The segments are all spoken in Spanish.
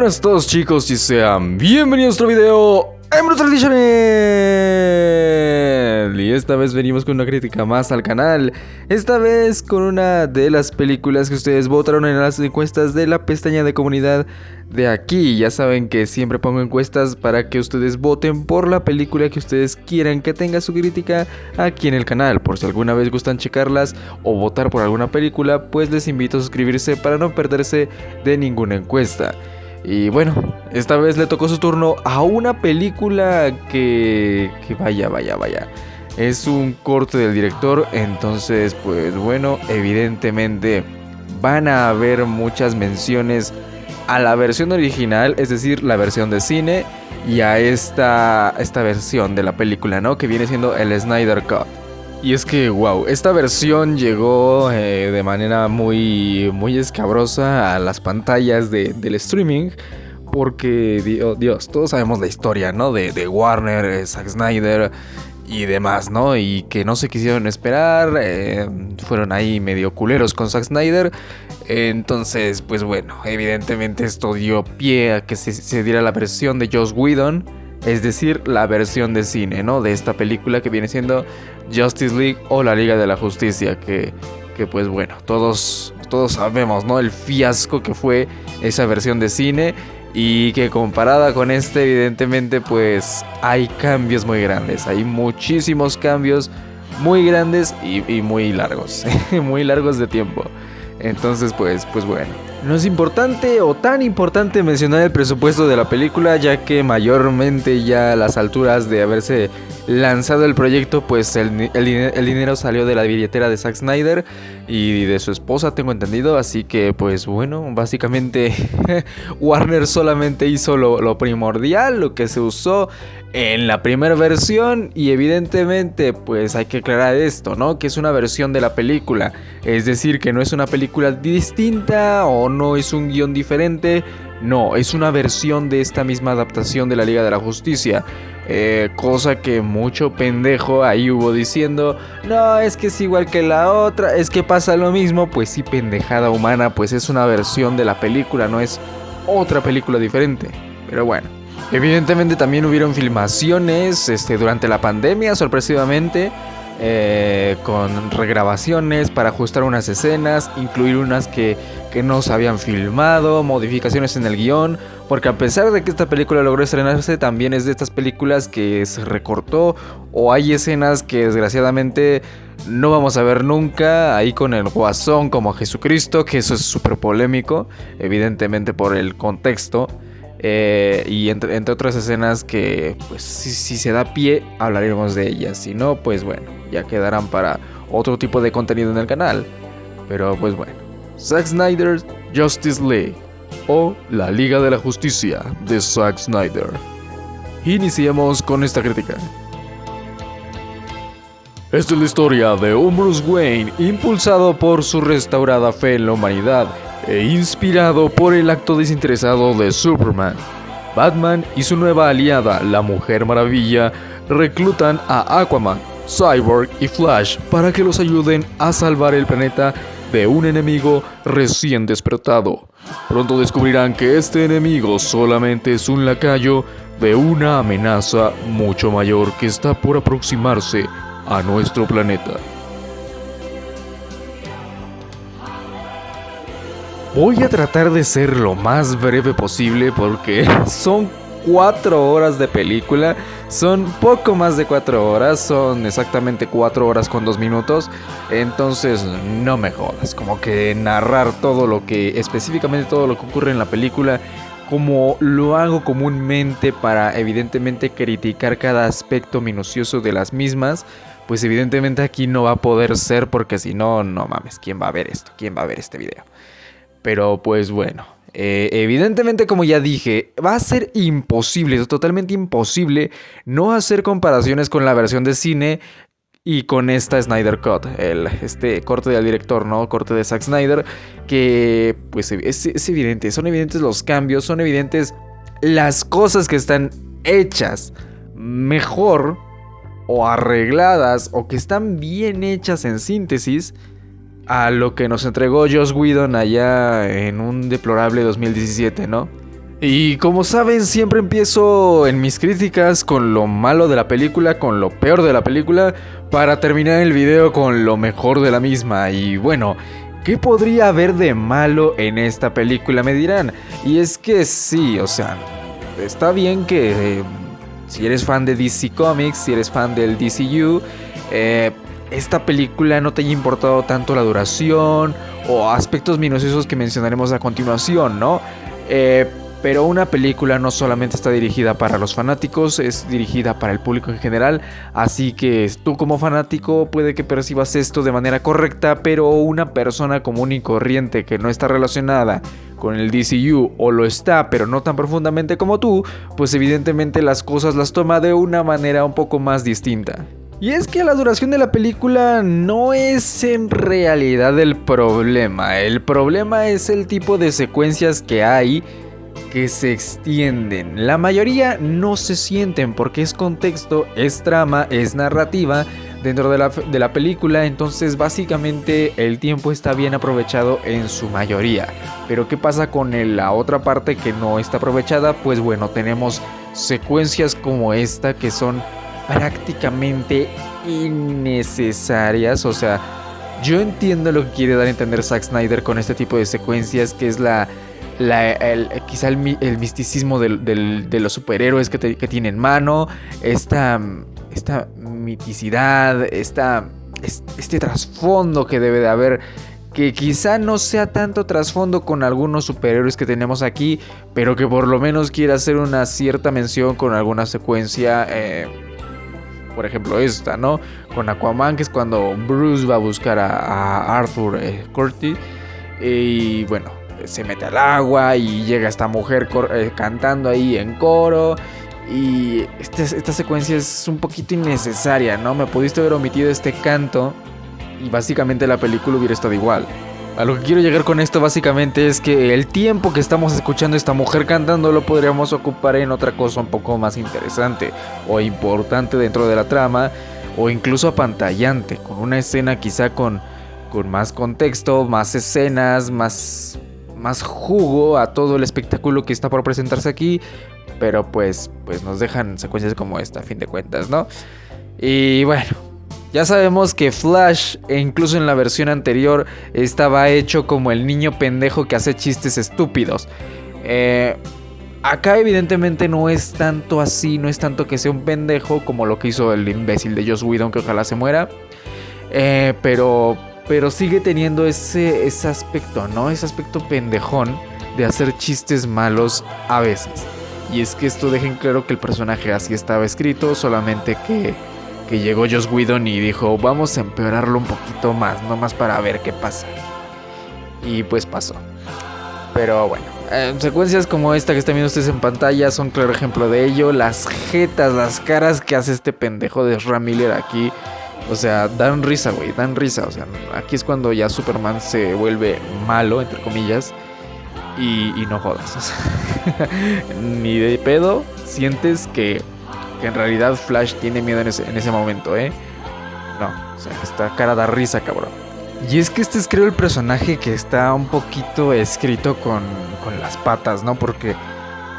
buenas a todos, chicos, y sean bienvenidos a otro video en Brutal Channel. Y esta vez venimos con una crítica más al canal. Esta vez con una de las películas que ustedes votaron en las encuestas de la pestaña de comunidad de aquí. Ya saben que siempre pongo encuestas para que ustedes voten por la película que ustedes quieran que tenga su crítica aquí en el canal. Por si alguna vez gustan checarlas o votar por alguna película, pues les invito a suscribirse para no perderse de ninguna encuesta. Y bueno, esta vez le tocó su turno a una película que vaya. Es un corte del director, entonces pues bueno, evidentemente van a haber muchas menciones a la versión original, es decir, la versión de cine, y a esta versión de la película, ¿no? Que viene siendo el Snyder Cut. Y es que, wow, esta versión llegó de manera muy escabrosa a las pantallas del streaming. Porque, Dios, todos sabemos la historia, ¿no? De Warner, Zack Snyder y demás, ¿no? Y que no se quisieron esperar, fueron ahí medio culeros con Zack Snyder. Entonces, pues bueno, evidentemente esto dio pie a que se diera la versión de Joss Whedon. Es decir, la versión de cine, ¿no? De esta película que viene siendo Justice League o la Liga de la Justicia. Que pues bueno, todos sabemos, ¿no? El fiasco que fue esa versión de cine. Y que comparada con evidentemente, pues hay cambios muy grandes. Hay muchísimos cambios muy grandes y muy largos. Muy largos de tiempo. Entonces, pues bueno. No es importante o tan importante mencionar el presupuesto de la película, ya que mayormente ya a las alturas de haberse lanzado el proyecto, pues el dinero salió de la billetera de Zack Snyder y de su esposa, tengo entendido. Así que pues bueno, básicamente Warner solamente hizo lo primordial, lo que se usó en la primera versión. Y evidentemente pues hay que aclarar esto, ¿no? Que es una versión de la película, es decir, que no es una película distinta o no es un guión diferente. No, es una versión de esta misma adaptación de la Liga de la Justicia. Cosa que mucho pendejo ahí hubo diciendo: no, es que es igual que la otra, es que pasa lo mismo. Pues sí, pendejada humana, pues es una versión de la película, no es otra película diferente. Pero bueno, evidentemente también hubieron filmaciones durante la pandemia, sorpresivamente. Con regrabaciones para ajustar unas escenas, incluir unas que no se habían filmado, modificaciones en el guión, porque a pesar de que esta película logró estrenarse, también es de estas películas que se recortó o hay escenas que desgraciadamente no vamos a ver nunca, ahí con el Guasón como Jesucristo, que eso es súper polémico, evidentemente por el contexto. Y entre otras escenas que pues si se da pie hablaremos de ellas. Si no, pues bueno, ya quedarán para otro tipo de contenido en el canal. Pero pues bueno, Zack Snyder's Justice League o la Liga de la Justicia de Zack Snyder. Iniciemos con esta crítica. Esta es la historia de un Bruce Wayne impulsado por su restaurada fe en la humanidad e inspirado por el acto desinteresado de Superman. Batman y su nueva aliada, la Mujer Maravilla, reclutan a Aquaman, Cyborg y Flash para que los ayuden a salvar el planeta de un enemigo recién despertado. Pronto descubrirán que este enemigo solamente es un lacayo de una amenaza mucho mayor que está por aproximarse a nuestro planeta. Voy a tratar de ser lo más breve posible porque son 4 horas de película. Son poco más de 4 horas. Son exactamente 4 horas con 2 minutos. Entonces no me jodas. Como que narrar todo lo que, específicamente todo lo que ocurre en la película, como lo hago comúnmente para evidentemente criticar cada aspecto minucioso de las mismas, pues evidentemente aquí no va a poder ser, porque si no, no mames, ¿quién va a ver esto? ¿Quién va a ver este video? Pero pues bueno, evidentemente, como ya dije, va a ser imposible, es totalmente imposible no hacer comparaciones con la versión de cine y con esta Snyder Cut, este corte del director, ¿no? Corte de Zack Snyder, que pues es evidente, son evidentes los cambios, son evidentes las cosas que están hechas mejor o arregladas o que están bien hechas en síntesis a lo que nos entregó Joss Whedon allá en un deplorable 2017, ¿no? Y como saben, siempre empiezo en mis críticas con lo malo de la película, con lo peor de la película, para terminar el video con lo mejor de la misma. Y bueno, ¿qué podría haber de malo en esta película? Me dirán. Y es que sí, o sea, está bien que si eres fan de DC Comics, si eres fan del DCU, esta película no te haya importado tanto la duración o aspectos minuciosos que mencionaremos a continuación, ¿no? Pero una película no solamente está dirigida para los fanáticos, es dirigida para el público en general. Así que tú como fanático puede que percibas esto de manera correcta, pero una persona común y corriente que no está relacionada con el DCU o lo está, pero no tan profundamente como tú, pues evidentemente las cosas las toma de una manera un poco más distinta. Y es que la duración de la película no es en realidad el problema. El problema es el tipo de secuencias que hay que se extienden. La mayoría no se sienten porque es contexto, es trama, es narrativa dentro de la película. Entonces básicamente el tiempo está bien aprovechado en su mayoría. Pero ¿qué pasa con la otra parte que no está aprovechada? Pues bueno, tenemos secuencias como esta que son prácticamente innecesarias. O sea, yo entiendo lo que quiere dar a entender Zack Snyder con este tipo de secuencias, que es quizá el misticismo de los superhéroes que tiene en mano, esta miticidad, este trasfondo que debe de haber, que quizá no sea tanto trasfondo con algunos superhéroes que tenemos aquí, pero que por lo menos quiera hacer una cierta mención con alguna secuencia. Por ejemplo esta, ¿no? Con Aquaman, que es cuando Bruce va a buscar a Arthur Curtis. Y bueno, se mete al agua y llega esta mujer cantando ahí en coro. Y esta secuencia es un poquito innecesaria, ¿no? Me pudiste haber omitido este canto y básicamente la película hubiera estado igual. A lo que quiero llegar con esto básicamente es que el tiempo que estamos escuchando a esta mujer cantando lo podríamos ocupar en otra cosa un poco más interesante o importante dentro de la trama, o incluso apantallante, con una escena quizá con más contexto, más escenas, más jugo a todo el espectáculo que está por presentarse aquí. Pero pues nos dejan secuencias como esta a fin de cuentas, ¿no? Y bueno, ya sabemos que Flash, incluso en la versión anterior, estaba hecho como el niño pendejo que hace chistes estúpidos. Acá evidentemente no es tanto así, no es tanto que sea un pendejo como lo que hizo el imbécil de Joss Whedon, que ojalá se muera. Pero sigue teniendo ese aspecto, ¿no? Ese aspecto pendejón de hacer chistes malos a veces. Y es que esto deja en claro que el personaje así estaba escrito, solamente que llegó Joss Whedon y dijo, vamos a empeorarlo un poquito más, nomás para ver qué pasa. Y pues pasó. Pero bueno, secuencias como esta que están viendo ustedes en pantalla son claro ejemplo de ello. Las jetas, las caras que hace este pendejo de Ezra Miller aquí, o sea, dan risa, güey, dan risa. O sea, aquí es cuando ya Superman se vuelve malo, entre comillas. Y no jodas, o sea, ni de pedo sientes que en realidad Flash tiene miedo en ese momento, ¿eh? No, o sea, esta cara da risa, cabrón. Y es que este es, creo, el personaje que está un poquito escrito con las patas, ¿no? Porque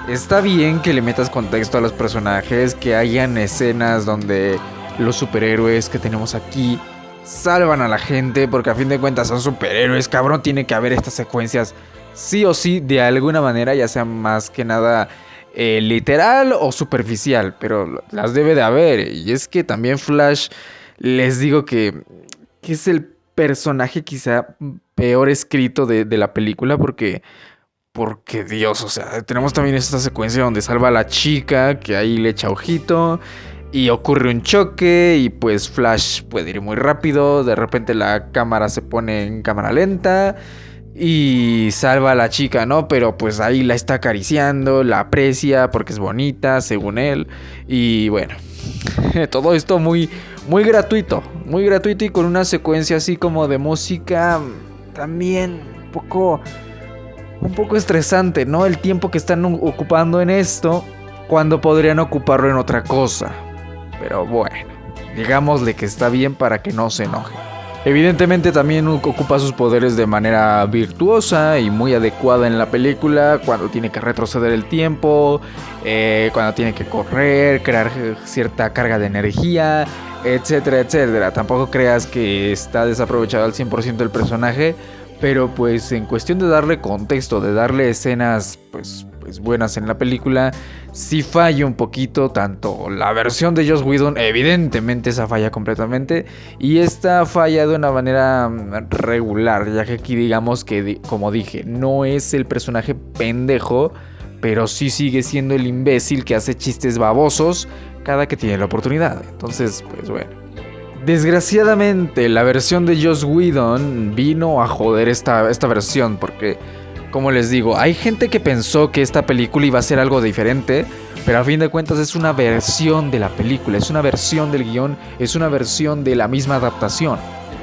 está bien que le metas contexto a los personajes, que hayan escenas donde los superhéroes que tenemos aquí salvan a la gente, porque a fin de cuentas son superhéroes, cabrón. Tiene que haber estas secuencias sí o sí, de alguna manera, ya sea más que nada literal o superficial, pero las debe de haber. Y es que también Flash, les digo que es el personaje quizá peor escrito de la película, porque Dios, o sea, tenemos también esta secuencia donde salva a la chica, que ahí le echa ojito y ocurre un choque y pues Flash puede ir muy rápido, de repente la cámara se pone en cámara lenta y salva a la chica, ¿no? Pero pues ahí la está acariciando, la aprecia porque es bonita, según él. Y bueno, todo esto muy gratuito y con una secuencia así como de música también un poco estresante, ¿no? El tiempo que están ocupando en esto cuando podrían ocuparlo en otra cosa. Pero bueno, digámosle que está bien para que no se enoje. Evidentemente también ocupa sus poderes de manera virtuosa y muy adecuada en la película, cuando tiene que retroceder el tiempo, cuando tiene que correr, crear cierta carga de energía, etcétera, etcétera. Tampoco creas que está desaprovechado al 100% el personaje, pero pues en cuestión de darle contexto, de darle escenas pues buenas en la película, sí falla un poquito. Tanto la versión de Joss Whedon, evidentemente esa falla completamente, y esta falla de una manera regular, ya que aquí digamos que, como dije, no es el personaje pendejo, pero sí sigue siendo el imbécil que hace chistes babosos cada que tiene la oportunidad. Entonces, pues bueno. Desgraciadamente, la versión de Joss Whedon vino a joder esta versión, porque, como les digo, hay gente que pensó que esta película iba a ser algo diferente, pero a fin de cuentas es una versión de la película, es una versión del guión, es una versión de la misma adaptación.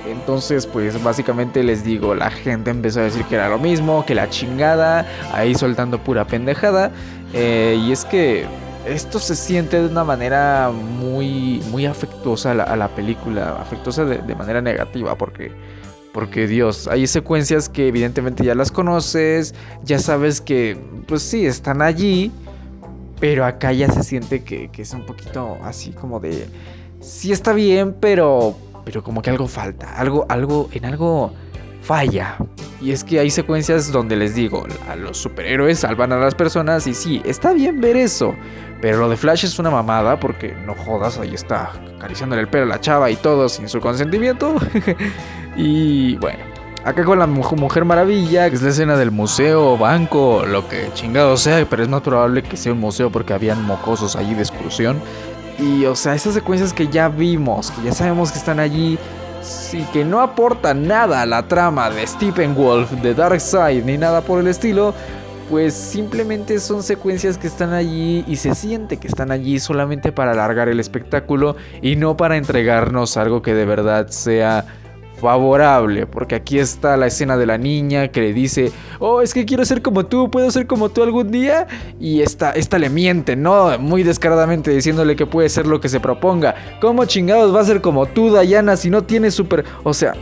Entonces, pues básicamente les digo, la gente empezó a decir que era lo mismo, que la chingada, ahí soltando pura pendejada. Y es que esto se siente de una manera muy afectuosa a la película, afectuosa de manera negativa, porque Dios, hay secuencias que evidentemente ya las conoces, ya sabes que, pues sí, están allí, pero acá ya se siente que es un poquito así como de, sí está bien, pero como que algo falta, en algo falla. Y es que hay secuencias donde les digo, a los superhéroes salvan a las personas y sí, está bien ver eso. Pero lo de Flash es una mamada porque no jodas, ahí está acariciándole el pelo a la chava y todo sin su consentimiento. Y bueno, acá con la Mujer Maravilla, que es la escena del museo, banco, lo que chingado sea, pero es más probable que sea un museo porque habían mocosos allí de excursión. Y o sea, esas secuencias que ya vimos, que ya sabemos que están allí, sí, que no aportan nada a la trama de Steppenwolf, de Darkseid, ni nada por el estilo, pues simplemente son secuencias que están allí y se siente que están allí solamente para alargar el espectáculo y no para entregarnos algo que de verdad sea favorable. Porque aquí está la escena de la niña que le dice, oh, es que quiero ser como tú, puedo ser como tú algún día. Y esta le miente, ¿no? Muy descaradamente diciéndole que puede ser lo que se proponga. ¿Cómo chingados va a ser como tú, Diana, si no tiene super... O sea...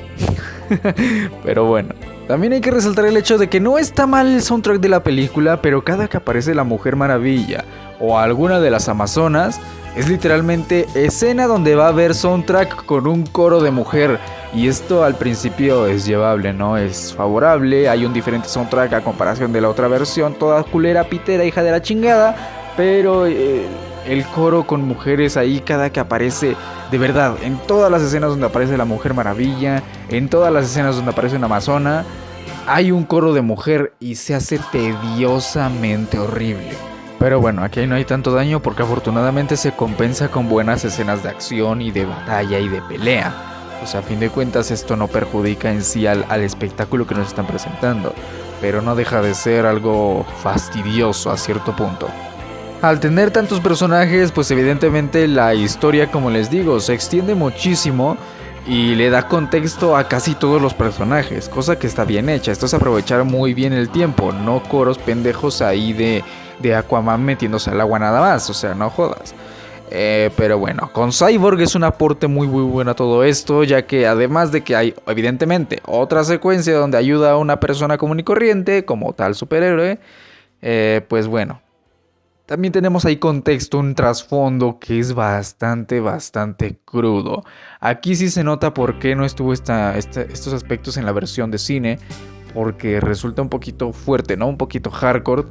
Pero bueno, también hay que resaltar el hecho de que no está mal el soundtrack de la película, pero cada que aparece la Mujer Maravilla o alguna de las Amazonas, es literalmente escena donde va a haber soundtrack con un coro de mujer. Y esto al principio es llevable, ¿no? Es favorable, hay un diferente soundtrack a comparación de la otra versión, toda culera, pitera, hija de la chingada. Pero el coro con mujeres ahí cada que aparece, de verdad, en todas las escenas donde aparece la Mujer Maravilla, en todas las escenas donde aparece una amazona, hay un coro de mujer y se hace tediosamente horrible. Pero bueno, aquí no hay tanto daño porque afortunadamente se compensa con buenas escenas de acción y de batalla y de pelea. O sea, a fin de cuentas esto no perjudica en sí al espectáculo que nos están presentando, pero no deja de ser algo fastidioso a cierto punto. Al tener tantos personajes, pues evidentemente la historia, como les digo, se extiende muchísimo y le da contexto a casi todos los personajes, cosa que está bien hecha. Esto es aprovechar muy bien el tiempo, no coros pendejos ahí de Aquaman metiéndose al agua nada más, o sea, no jodas. Pero bueno, con Cyborg es un aporte muy bueno a todo esto, ya que además de que hay evidentemente otra secuencia donde ayuda a una persona común y corriente, como tal superhéroe, pues bueno, también tenemos ahí contexto, un trasfondo que es bastante crudo. Aquí sí se nota por qué no estuvo estos aspectos en la versión de cine, porque resulta un poquito fuerte, ¿no? Un poquito hardcore,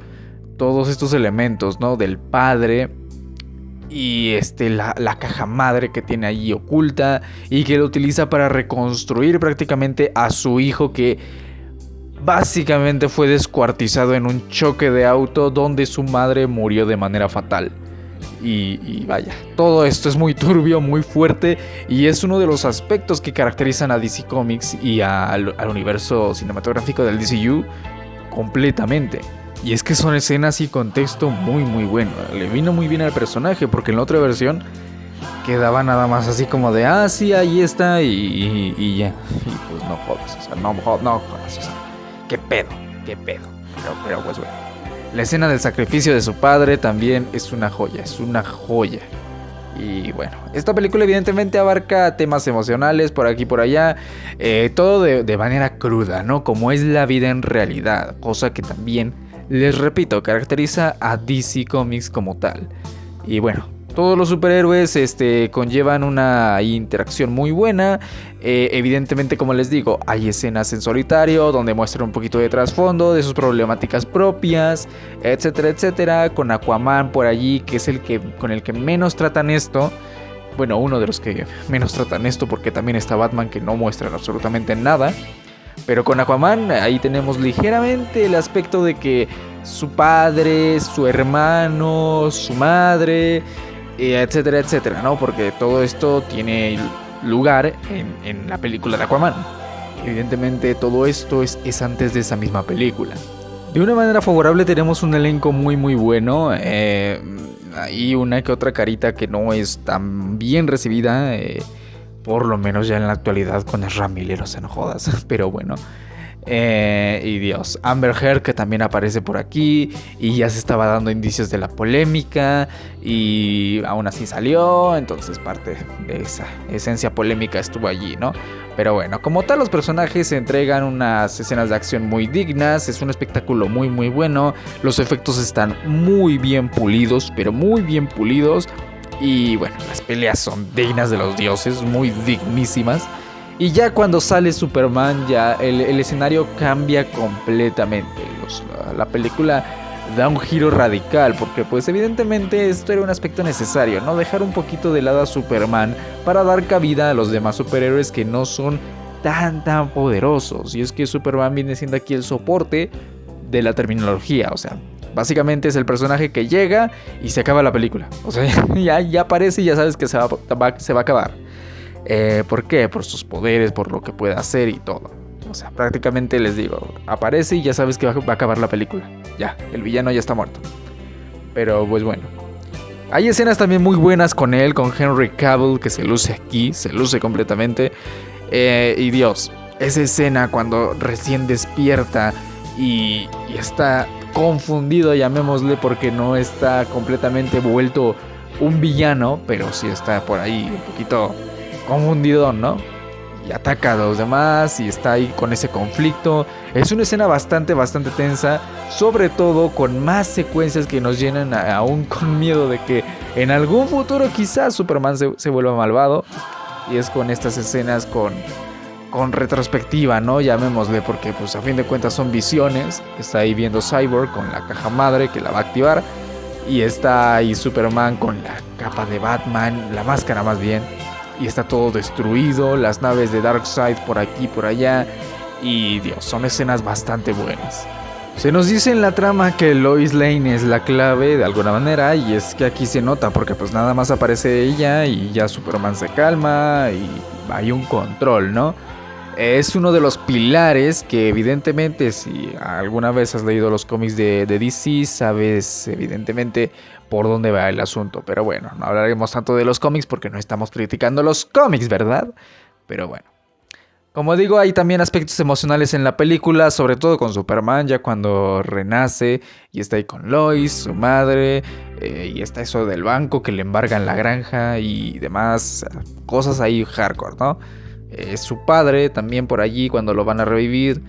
todos estos elementos, ¿no? Del padre y la caja madre que tiene ahí oculta y que lo utiliza para reconstruir prácticamente a su hijo, que básicamente fue descuartizado en un choque de auto donde su madre murió de manera fatal. Y vaya, todo esto es muy turbio, muy fuerte, y es uno de los aspectos que caracterizan a DC Comics y al universo cinematográfico del DCU completamente. Y es que son escenas y contexto muy bueno. Le vino muy bien al personaje, porque en la otra versión quedaba nada más así como de, ah, sí, ahí está, y ya. Y pues no jodas, o sea, no jodas, o sea, qué pedo. Pero pues bueno. La escena del sacrificio de su padre también es una joya, Y bueno, esta película evidentemente abarca temas emocionales por aquí y por allá, todo de manera cruda, ¿no? Como es la vida en realidad, cosa que también, les repito, caracteriza a DC Comics como tal. Y bueno, todos los superhéroes conllevan una interacción muy buena. Evidentemente, como les digo, hay escenas en solitario donde muestran un poquito de trasfondo de sus problemáticas propias, etcétera, etcétera. Con Aquaman por allí, que es con el que menos tratan esto. Bueno, uno de los que menos tratan esto, porque también está Batman, que no muestran absolutamente nada. Pero con Aquaman ahí tenemos ligeramente el aspecto de que su padre, su hermano, su madre, etcétera, etcétera, ¿no? Porque todo esto tiene lugar en la película de Aquaman. Evidentemente todo esto es antes de esa misma película. De una manera favorable tenemos un elenco muy muy bueno. Hay una que otra carita que no es tan bien recibida. Por lo menos ya en la actualidad con Ezra Miller, o sea, no jodas. Pero bueno. Y Dios, Amber Heard, que también aparece por aquí y ya se estaba dando indicios de la polémica y aún así salió, entonces parte de esa esencia polémica estuvo allí, ¿no? Pero bueno, como tal, los personajes se entregan unas escenas de acción muy dignas, es un espectáculo muy muy bueno, los efectos están muy bien pulidos, pero muy bien pulidos, y bueno, las peleas son dignas de los dioses, muy dignísimas. Y ya cuando sale Superman, ya el escenario cambia completamente. La película da un giro radical, porque pues evidentemente esto era un aspecto necesario, ¿no? Dejar un poquito de lado a Superman para dar cabida a los demás superhéroes que no son tan poderosos. Y es que Superman viene siendo aquí el soporte de la terminología, o sea, básicamente es el personaje que llega y se acaba la película. O sea, ya aparece y ya sabes que se va a acabar. ¿Por qué? Por sus poderes, por lo que puede hacer y todo. O sea, prácticamente les digo, aparece y ya sabes que va a acabar la película. Ya, el villano ya está muerto. Pero pues bueno. Hay escenas también muy buenas con él, con Henry Cavill, que se luce aquí, se luce completamente. Y Dios, esa escena cuando recién despierta y está confundido, llamémosle, porque no está completamente vuelto un villano, pero sí está por ahí un poquito confundido, ¿no? Y ataca a los demás y está ahí con ese conflicto. Es una escena bastante tensa, sobre todo con más secuencias que nos llenan aún con miedo de que en algún futuro quizás Superman se vuelva malvado. Y es con estas escenas con retrospectiva, ¿no? Llamémosle, porque pues a fin de cuentas son visiones. Está ahí viendo Cyborg con la caja madre que la va a activar. Y está ahí Superman con la capa de Batman, la máscara más bien. Y está todo destruido, las naves de Darkseid por aquí y por allá. Y Dios, son escenas bastante buenas. Se nos dice en la trama que Lois Lane es la clave de alguna manera. Y es que aquí se nota porque pues nada más aparece ella y ya Superman se calma y hay un control, ¿no? Es uno de los pilares que evidentemente, si alguna vez has leído los cómics de DC, sabes evidentemente por dónde va el asunto. Pero bueno, no hablaremos tanto de los cómics porque no estamos criticando los cómics, ¿verdad? Pero bueno. Como digo, hay también aspectos emocionales en la película, sobre todo con Superman, ya cuando renace y está ahí con Lois, su madre, y está eso del banco que le embargan la granja y demás cosas ahí hardcore, ¿no? Su padre también por allí cuando lo van a revivir.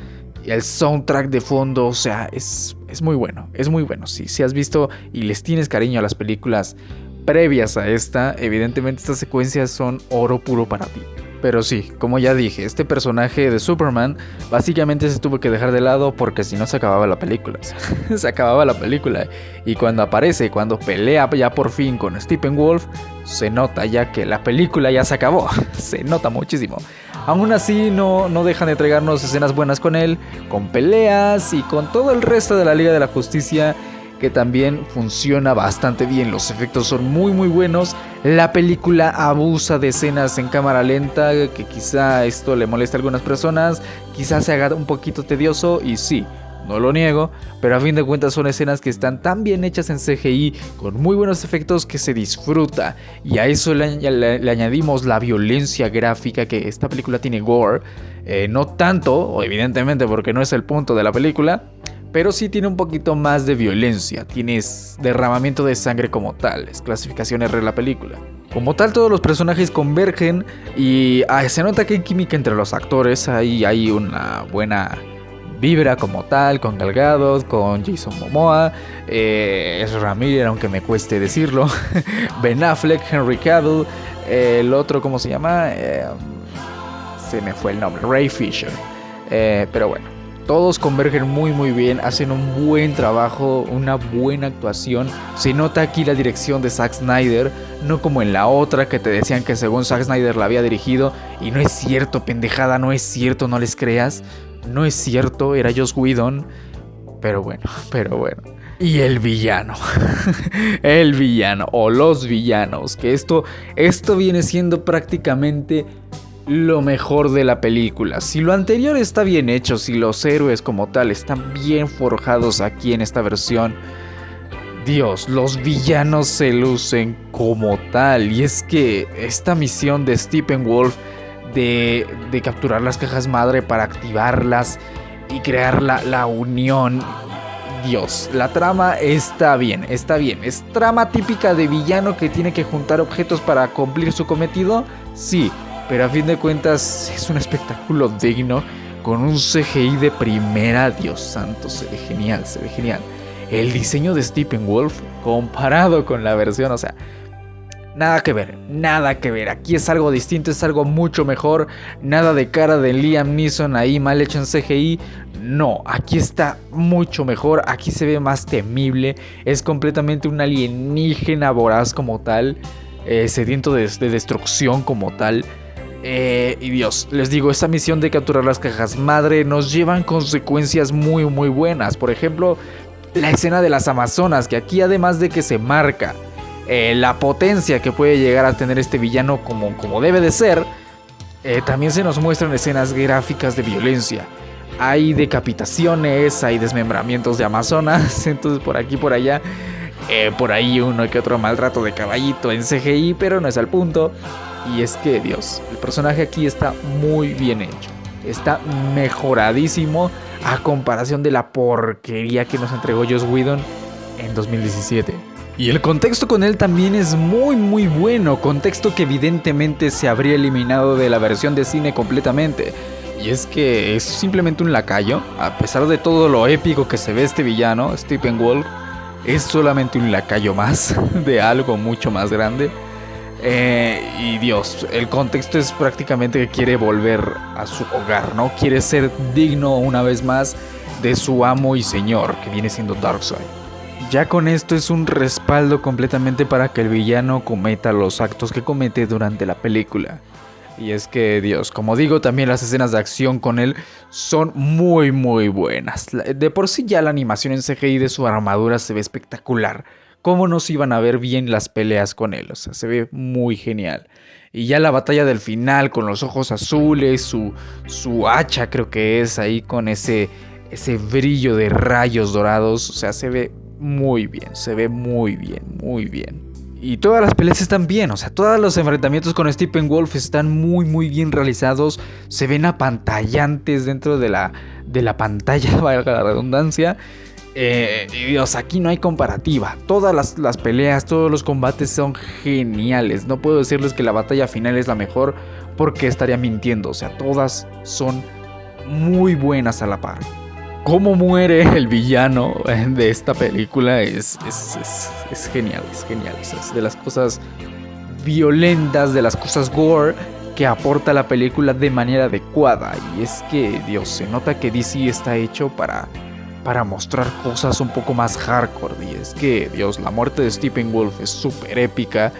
Y el soundtrack de fondo, o sea, es muy bueno. Es muy bueno. Si has visto y les tienes cariño a las películas previas a esta, evidentemente estas secuencias son oro puro para ti. Pero sí, como ya dije, este personaje de Superman básicamente se tuvo que dejar de lado porque si no se acababa la película. Se acababa la película. Y cuando aparece, cuando pelea ya por fin con Steppenwolf, se nota ya que la película ya se acabó. Se nota muchísimo. Aún así no dejan de entregarnos escenas buenas con él, con peleas y con todo el resto de la Liga de la Justicia, que también funciona bastante bien. Los efectos son muy buenos. La película abusa de escenas en cámara lenta, que quizá esto le moleste a algunas personas, quizá se haga un poquito tedioso, y sí, no lo niego, pero a fin de cuentas son escenas que están tan bien hechas en CGI, con muy buenos efectos, que se disfruta. Y a eso le añadimos la violencia gráfica, que esta película tiene gore, no tanto, evidentemente porque no es el punto de la película, pero sí tiene un poquito más de violencia, tienes derramamiento de sangre como tal, es clasificación R la película. Como tal, todos los personajes convergen y se nota que hay química entre los actores, hay una buena vibra como tal, con Gal Gadot, con Jason Momoa, Ezra Miller, aunque me cueste decirlo, Ben Affleck, Henry Cavill, el otro, ¿cómo se llama? Se me fue el nombre, Ray Fisher, pero bueno. Todos convergen muy bien, hacen un buen trabajo, una buena actuación. Se nota aquí la dirección de Zack Snyder, no como en la otra que te decían que según Zack Snyder la había dirigido. Y no es cierto, pendejada, no es cierto, no les creas. No es cierto, era Joss Whedon. Pero bueno. Y el villano. El villano o los villanos. Que esto viene siendo prácticamente lo mejor de la película. Si lo anterior está bien hecho, si los héroes como tal están bien forjados aquí en esta versión, Dios, los villanos se lucen como tal. Y es que esta misión de Steppenwolf de capturar las cajas madre para activarlas y crear la unión, Dios, la trama está bien. Es trama típica de villano que tiene que juntar objetos para cumplir su cometido, sí. Pero a fin de cuentas es un espectáculo digno con un CGI de primera. Dios santo, se ve genial. El diseño de Steppenwolf comparado con la versión, o sea, nada que ver. Aquí es algo distinto, es algo mucho mejor. Nada de cara de Liam Neeson ahí mal hecho en CGI. No, aquí está mucho mejor. Aquí se ve más temible. Es completamente un alienígena voraz como tal, sediento de destrucción como tal. Y Dios, les digo, esta misión de capturar las cajas madre nos llevan consecuencias muy buenas. Por ejemplo, la escena de las Amazonas, que aquí además de que se marca la potencia que puede llegar a tener este villano como debe de ser, también se nos muestran escenas gráficas de violencia. Hay decapitaciones, hay desmembramientos de Amazonas, entonces por aquí por allá, por ahí uno que otro maltrato de caballito en CGI, pero no es al punto. Y es que, Dios, el personaje aquí está muy bien hecho. Está mejoradísimo a comparación de la porquería que nos entregó Joss Whedon en 2017. Y el contexto con él también es muy bueno. Contexto que evidentemente se habría eliminado de la versión de cine completamente. Y es que es simplemente un lacayo. A pesar de todo lo épico que se ve este villano, Steppenwolf, es solamente un lacayo más de algo mucho más grande. Y Dios, el contexto es prácticamente que quiere volver a su hogar, ¿no? Quiere ser digno una vez más de su amo y señor, que viene siendo Darkseid. Ya con esto es un respaldo completamente para que el villano cometa los actos que comete durante la película. Y es que, Dios, como digo, también las escenas de acción con él son muy buenas. De por sí ya la animación en CGI de su armadura se ve espectacular. ¿Cómo no se iban a ver bien las peleas con él? O sea, se ve muy genial. Y ya la batalla del final con los ojos azules, su hacha creo que es ahí con ese brillo de rayos dorados. O sea, se ve muy bien, muy bien. Y todas las peleas están bien, o sea, todos los enfrentamientos con Steppenwolf están muy bien realizados. Se ven apantallantes dentro de la pantalla, valga la redundancia. Y Dios, aquí no hay comparativa. Todas las peleas, todos los combates son geniales. No puedo decirles que la batalla final es la mejor porque estaría mintiendo. O sea, todas son muy buenas a la par. Cómo muere el villano de esta película es genial, es de las cosas violentas, de las cosas gore que aporta la película de manera adecuada. Y es que, Dios, se nota que DC está hecho para mostrar cosas un poco más hardcore. Y es que, Dios, la muerte de Steppenwolf es súper épica,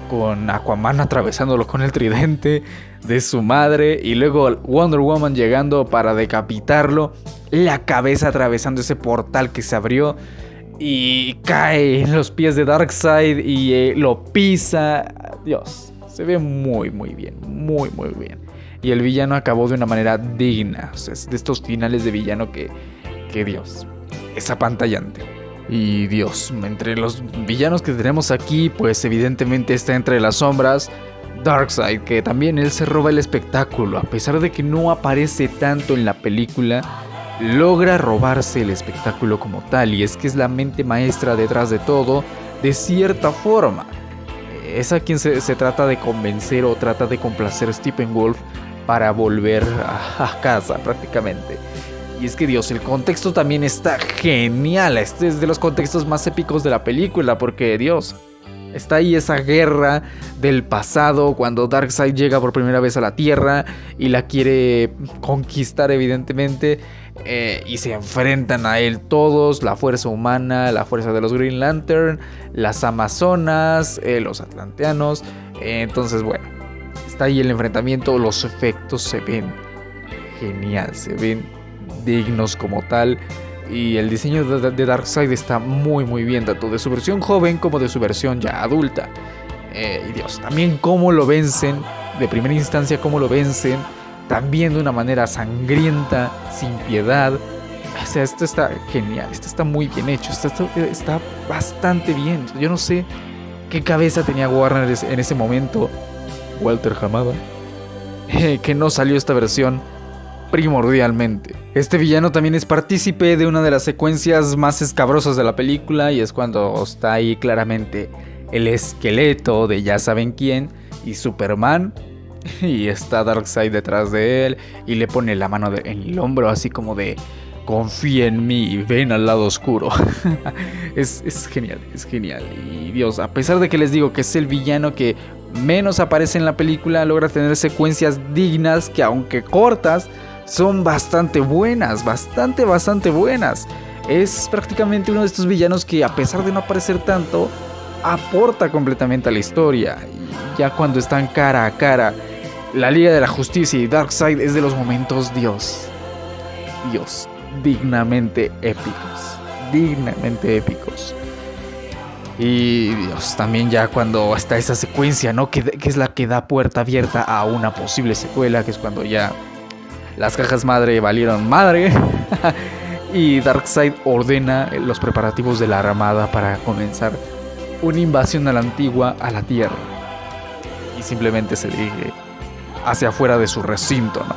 con Aquaman atravesándolo con el tridente de su madre, y luego Wonder Woman llegando para decapitarlo, la cabeza atravesando ese portal que se abrió y cae en los pies de Darkseid y lo pisa. Dios, se ve muy bien, muy bien. Y el villano acabó de una manera digna. O sea, es de estos finales de villano que Dios, es apantallante. Y Dios, entre los villanos que tenemos aquí, pues evidentemente está entre las sombras Darkseid, que también él se roba el espectáculo. A pesar de que no aparece tanto en la película, logra robarse el espectáculo como tal, y es que es la mente maestra detrás de todo, de cierta forma. Es a quien se trata de convencer o trata de complacer Steppenwolf para volver a casa prácticamente. Y es que Dios, el contexto también está genial. Este es de los contextos más épicos de la película, porque Dios, está ahí esa guerra del pasado cuando Darkseid llega por primera vez a la Tierra y la quiere conquistar evidentemente, y se enfrentan a él todos, la fuerza humana, la fuerza de los Green Lantern, las Amazonas, los Atlanteanos. Entonces bueno, está ahí el enfrentamiento, los efectos se ven genial, se ven dignos como tal. Y el diseño de Darkseid está muy muy bien, tanto de su versión joven como de su versión ya adulta. Y Dios, también cómo lo vencen, de primera instancia cómo lo vencen, también de una manera sangrienta, sin piedad. O sea, esto está genial, esto está muy bien hecho, esto está bastante bien. Yo no sé qué cabeza tenía Warner en ese momento, Walter Hamada, que no salió esta versión primordialmente. Este villano también es partícipe de una de las secuencias más escabrosas de la película, y es cuando está ahí claramente el esqueleto de ya saben quién y Superman, y está Darkseid detrás de él y le pone la mano en el hombro así como de confía en mí y ven al lado oscuro. Es genial, es genial. Y Dios, a pesar de que les digo que es el villano que menos aparece en la película, logra tener secuencias dignas que, aunque cortas, son bastante buenas, bastante buenas. Es prácticamente uno de estos villanos que, a pesar de no aparecer tanto, aporta completamente a la historia. Y ya cuando están cara a cara, la Liga de la Justicia y Darkseid, es de los momentos, Dios, dignamente épicos. Y Dios, también ya cuando está esa secuencia, ¿no? Que es la que da puerta abierta a una posible secuela, que es cuando ya las cajas madre valieron madre. Y Darkseid ordena los preparativos de la Armada para comenzar una invasión a la antigua, a la Tierra. Y simplemente se dirige hacia afuera de su recinto, ¿no?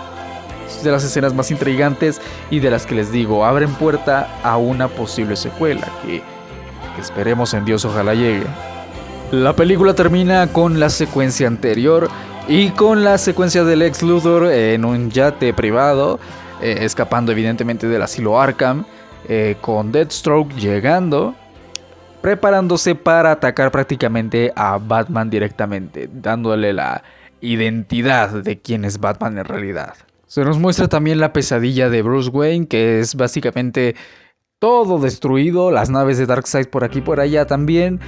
Es de las escenas más intrigantes y de las que les digo, abren puerta a una posible secuela que esperemos en Dios ojalá llegue. La película termina con la secuencia anterior y con la secuencia del Lex Luthor en un yate privado, escapando evidentemente del asilo Arkham, con Deathstroke llegando, preparándose para atacar prácticamente a Batman directamente, dándole la identidad de quién es Batman en realidad. Se nos muestra también la pesadilla de Bruce Wayne, que es básicamente todo destruido, las naves de Darkseid por aquí y por allá también,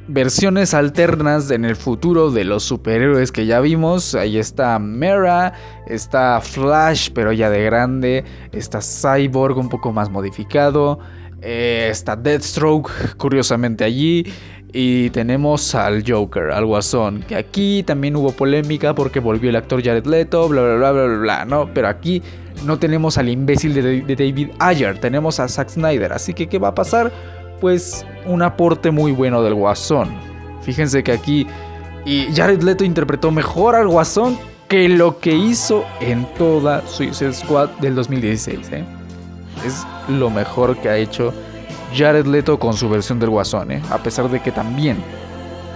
versiones alternas en el futuro de los superhéroes que ya vimos. Ahí está Mera, está Flash pero ya de grande, está Cyborg un poco más modificado, está Deathstroke curiosamente allí, y tenemos al Joker, al Guasón, que aquí también hubo polémica porque volvió el actor Jared Leto, bla bla bla bla bla, bla, ¿no? Pero aquí no tenemos al imbécil de David Ayer, tenemos a Zack Snyder, así que ¿qué va a pasar? Pues un aporte muy bueno del Guasón. Fíjense que aquí Jared Leto interpretó mejor al Guasón que lo que hizo en toda Suicide Squad del 2016, ¿eh? Es lo mejor que ha hecho Jared Leto con su versión del Guasón, a pesar de que también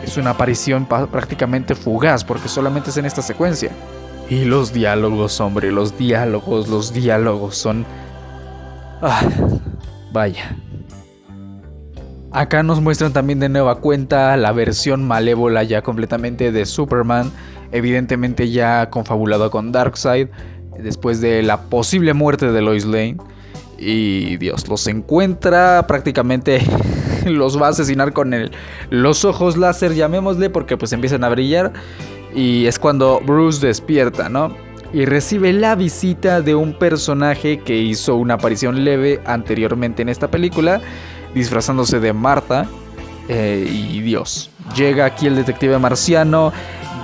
es una aparición prácticamente fugaz porque solamente es en esta secuencia. Y los diálogos, hombre, los diálogos son... vaya. Acá nos muestran también de nueva cuenta la versión malévola ya completamente de Superman, evidentemente ya confabulado con Darkseid, después de la posible muerte de Lois Lane. Y Dios, los encuentra prácticamente, los va a asesinar con los ojos láser, llamémosle, porque pues empiezan a brillar. Y es cuando Bruce despierta, ¿no? Y recibe la visita de un personaje que hizo una aparición leve anteriormente en esta película, disfrazándose de Martha. Y Dios, llega aquí el detective marciano,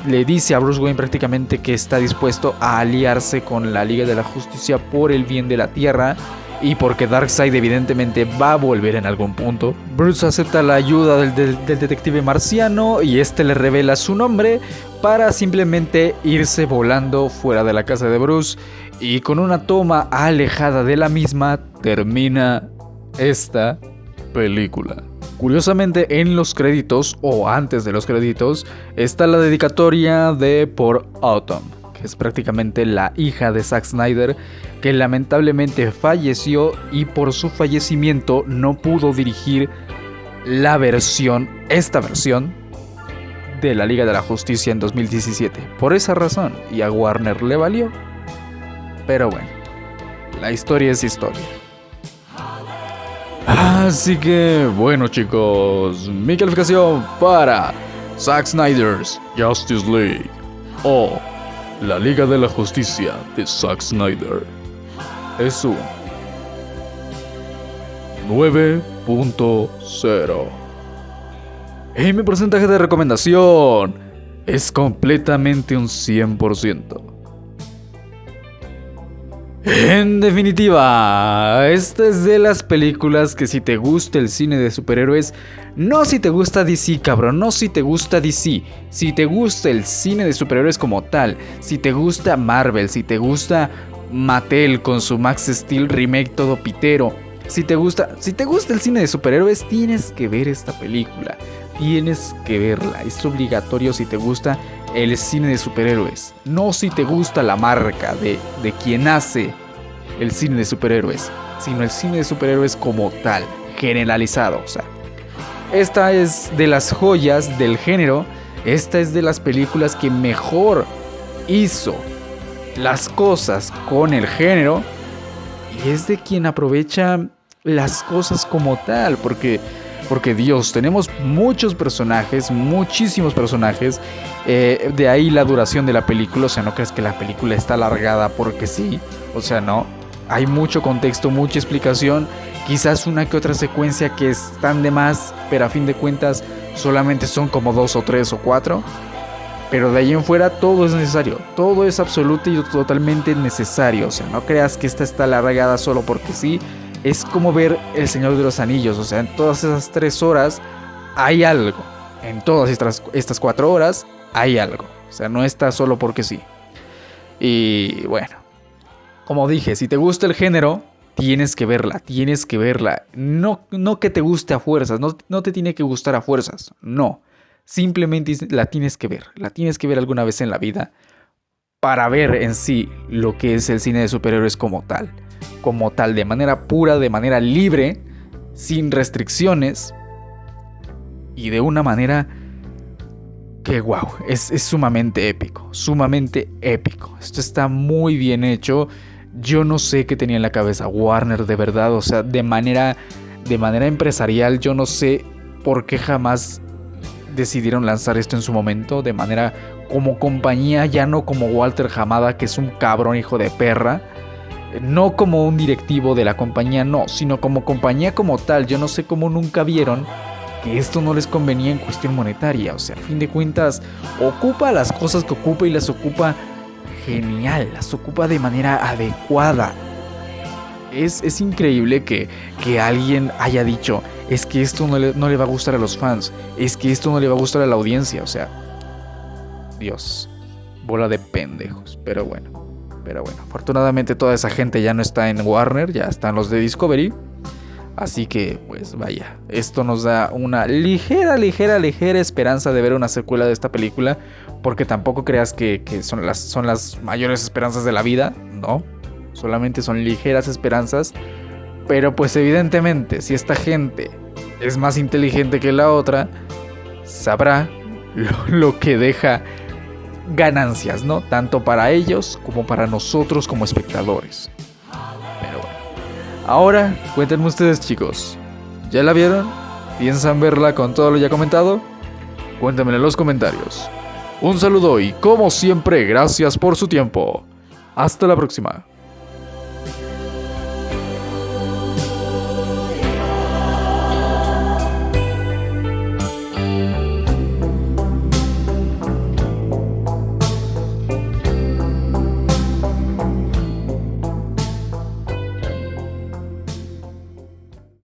le dice a Bruce Wayne prácticamente que está dispuesto a aliarse con la Liga de la Justicia por el bien de la Tierra, y porque Darkseid evidentemente va a volver en algún punto. Bruce acepta la ayuda del detective marciano y este le revela su nombre para simplemente irse volando fuera de la casa de Bruce Y con una toma alejada de la misma termina esta película. Curiosamente, en los créditos o antes de los créditos está la dedicatoria de Por Autumn, que es prácticamente la hija de Zack Snyder, que lamentablemente falleció y por su fallecimiento no pudo dirigir esta versión de la Liga de la Justicia en 2017. Por esa razón, y a Warner le valió. Pero bueno, la historia es historia. Así que, bueno chicos, mi calificación para Zack Snyder's Justice League o la Liga de la Justicia de Zack Snyder es un 9.0. Y mi porcentaje de recomendación es completamente un 100%. En definitiva, esta es de las películas que si te gusta el cine de superhéroes, no si te gusta DC, cabrón, no si te gusta DC, si te gusta el cine de superhéroes como tal, si te gusta Marvel, si te gusta Mattel con su Max Steel remake todo pitero, si te gusta el cine de superhéroes, tienes que ver esta película, tienes que verla, es obligatorio si te gusta el cine de superhéroes, no si te gusta la marca de quien hace el cine de superhéroes, sino el cine de superhéroes como tal, generalizado. O sea, esta es de las joyas del género, esta es de las películas que mejor hizo las cosas con el género y es de quien aprovecha las cosas como tal, porque Dios, tenemos muchos personajes, muchísimos personajes, de ahí la duración de la película, o sea, no crees que la película está alargada porque sí, o sea, no, hay mucho contexto, mucha explicación, quizás una que otra secuencia que están de más, pero a fin de cuentas solamente son como 2 o 3 o 4, pero de ahí en fuera todo es necesario, todo es absoluto y totalmente necesario, o sea, no creas que esta está alargada solo porque sí. Es como ver El Señor de los Anillos, o sea, en todas esas 3 horas hay algo. En todas estas 4 horas hay algo. O sea, no está solo porque sí. Y bueno, como dije, si te gusta el género, tienes que verla, tienes que verla. No que te guste a fuerzas, no te tiene que gustar a fuerzas, no. Simplemente la tienes que ver alguna vez en la vida para ver en sí lo que es el cine de superhéroes como tal, de manera pura, de manera libre, sin restricciones y de una manera que wow, es sumamente épico, Esto está muy bien hecho. Yo no sé qué tenía en la cabeza Warner de verdad, o sea, de manera empresarial, yo no sé por qué jamás decidieron lanzar esto en su momento, de manera como compañía, ya no como Walter Hamada, que es un cabrón hijo de perra. No como un directivo de la compañía, no, sino como compañía como tal. Yo no sé cómo nunca vieron que esto no les convenía en cuestión monetaria. O sea, a fin de cuentas, ocupa las cosas que ocupa y las ocupa genial, las ocupa de manera adecuada. Es increíble que alguien haya dicho, es que esto no le va a gustar a los fans, es que esto no le va a gustar a la audiencia. O sea, Dios, bola de pendejos, pero bueno, afortunadamente toda esa gente ya no está en Warner, ya están los de Discovery. Así que, pues vaya, esto nos da una ligera esperanza de ver una secuela de esta película. Porque tampoco creas que son las mayores esperanzas de la vida, no. Solamente son ligeras esperanzas. Pero pues evidentemente, si esta gente es más inteligente que la otra, sabrá lo que deja ganancias, ¿no? Tanto para ellos como para nosotros como espectadores. Pero bueno. Ahora, cuéntenme ustedes, chicos. ¿Ya la vieron? ¿Piensan verla con todo lo ya comentado? Cuéntenmelo en los comentarios. Un saludo y, como siempre, gracias por su tiempo. Hasta la próxima.